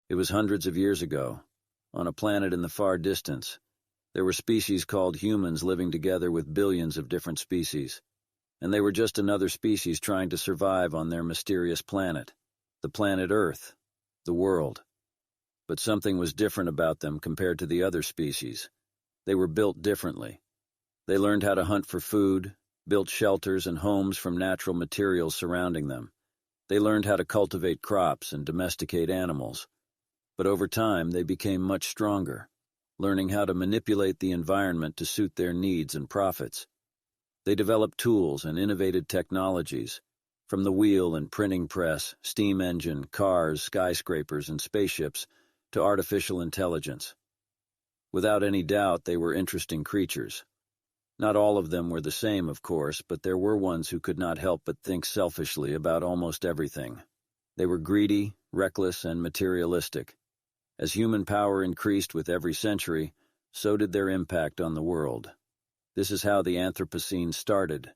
It was hundreds of years ago. On a planet in the far distance, there were species called humans living together with billions of different species. And they were just another species trying to survive on their mysterious planet, the planet Earth, the world. But something was different about them compared to the other species. They were built differently. They learned how to hunt for food, built shelters and homes from natural materials surrounding them. They learned how to cultivate crops and domesticate animals. But over time, they became much stronger, learning how to manipulate the environment to suit their needs and profits. They developed tools and innovated technologies, from the wheel and printing press, steam engine, cars, skyscrapers, and spaceships, to artificial intelligence. Without any doubt, they were interesting creatures. Not all of them were the same, of course, but there were ones who could not help but think selfishly about almost everything. They were greedy, reckless, and materialistic. As human power increased with every century, so did their impact on the world. This is how the Anthropocene started,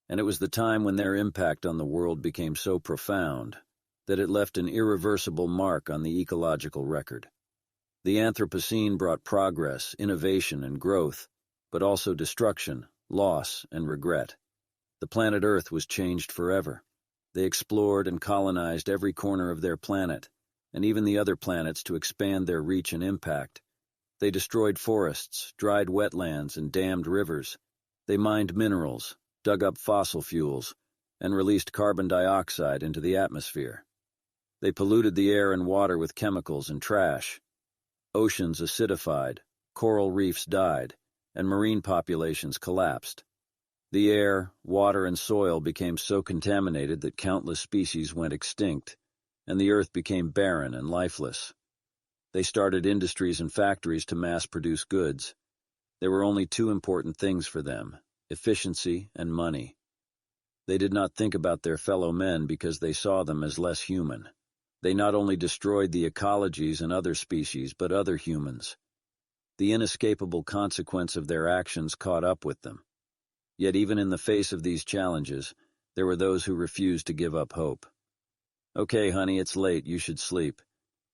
and it was the time when their impact on the world became so profound that it left an irreversible mark on the ecological record. The Anthropocene brought progress, innovation, and growth, but also destruction, loss, and regret. The planet Earth was changed forever. They explored and colonized every corner of their planet, and even the other planets to expand their reach and impact. They destroyed forests, dried wetlands, and dammed rivers. They mined minerals, dug up fossil fuels, and released carbon dioxide into the atmosphere. They polluted the air and water with chemicals and trash. Oceans acidified, coral reefs died, and marine populations collapsed. The air, water, and soil became so contaminated that countless species went extinct, and the earth became barren and lifeless. They started industries and factories to mass-produce goods. There were only two important things for them: efficiency and money. They did not think about their fellow men because they saw them as less human. They not only destroyed the ecologies and other species, but other humans. The inescapable consequence of their actions caught up with them. Yet even in the face of these challenges, there were those who refused to give up hope. "Okay, honey, it's late. You should sleep.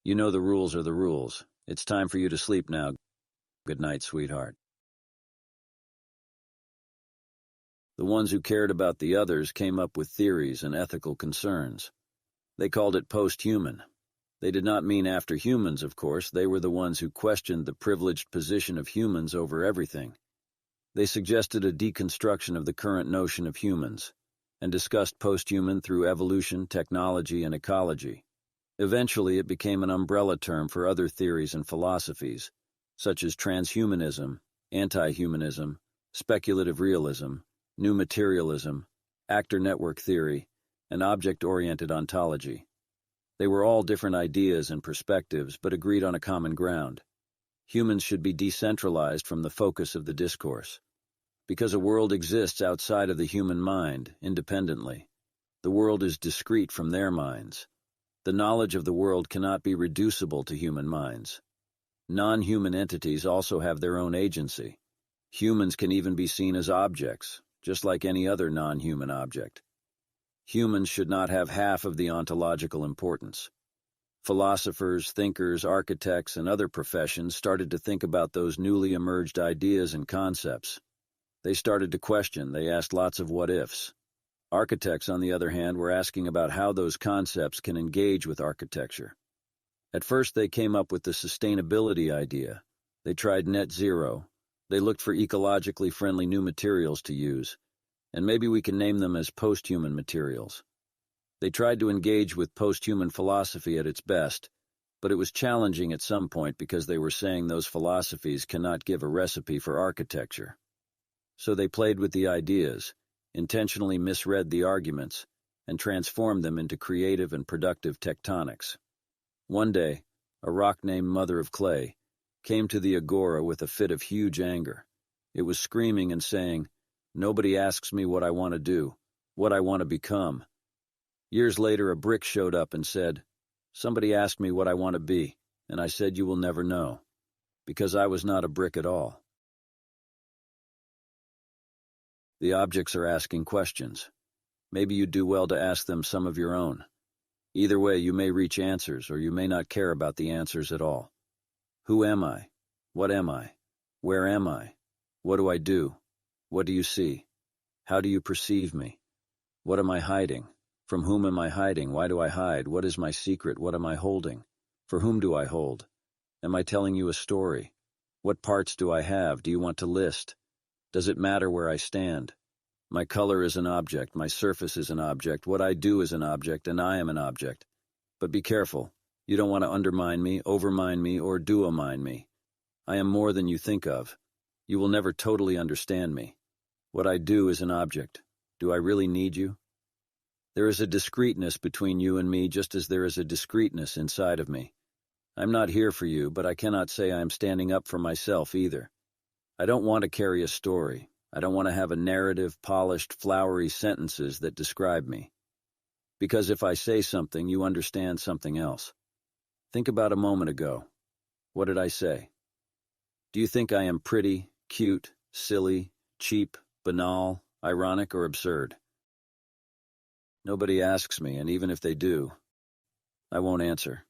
You know the rules are the rules. It's time for you to sleep now. Good night, sweetheart." The ones who cared about the others came up with theories and ethical concerns. They called it post-human. They did not mean after humans, of course. They were the ones who questioned the privileged position of humans over everything. They suggested a deconstruction of the current notion of humans, and discussed post-human through evolution, technology, and ecology. Eventually, it became an umbrella term for other theories and philosophies, such as transhumanism, anti-humanism, speculative realism, new materialism, actor network theory, and object-oriented ontology. They were all different ideas and perspectives, but agreed on a common ground. Humans should be decentralized from the focus of the discourse. Because a world exists outside of the human mind, independently. The world is discrete from their minds. The knowledge of the world cannot be reducible to human minds. Non-human entities also have their own agency. Humans can even be seen as objects, just like any other non-human object. Humans should not have half of the ontological importance. Philosophers, thinkers, architects, and other professions started to think about those newly emerged ideas and concepts. They started to question, they asked lots of what-ifs. Architects, on the other hand, were asking about how those concepts can engage with architecture. At first, they came up with the sustainability idea. They tried net zero. They looked for ecologically friendly new materials to use, and maybe we can name them as post-human materials. They tried to engage with post-human philosophy at its best, but it was challenging at some point because they were saying those philosophies cannot give a recipe for architecture. So they played with the ideas, intentionally misread the arguments, and transformed them into creative and productive tectonics. One day, a rock named Mother of Clay came to the agora with a fit of huge anger. It was screaming and saying, "Nobody asks me what I want to do, what I want to become." Years later, a brick showed up and said, "Somebody asked me what I want to be, and I said you will never know, because I was not a brick at all." The objects are asking questions. Maybe you'd do well to ask them some of your own. Either way, you may reach answers, or you may not care about the answers at all. Who am I? What am I? Where am I? What do I do? What do you see? How do you perceive me? What am I hiding? From whom am I hiding? Why do I hide? What is my secret? What am I holding? For whom do I hold? Am I telling you a story? What parts do I have? Do you want to list? Does it matter where I stand? My color is an object, my surface is an object, what I do is an object, and I am an object. But be careful. You don't want to undermine me, overmine me, or duomine me. I am more than you think of. You will never totally understand me. What I do is an object. Do I really need you? There is a discreteness between you and me, just as there is a discreteness inside of me. I'm not here for you, but I cannot say I am standing up for myself either. I don't want to carry a story. I don't want to have a narrative, polished, flowery sentences that describe me. Because if I say something, you understand something else. Think about a moment ago. What did I say? Do you think I am pretty, cute, silly, cheap, banal, ironic, or absurd? Nobody asks me, and even if they do, I won't answer.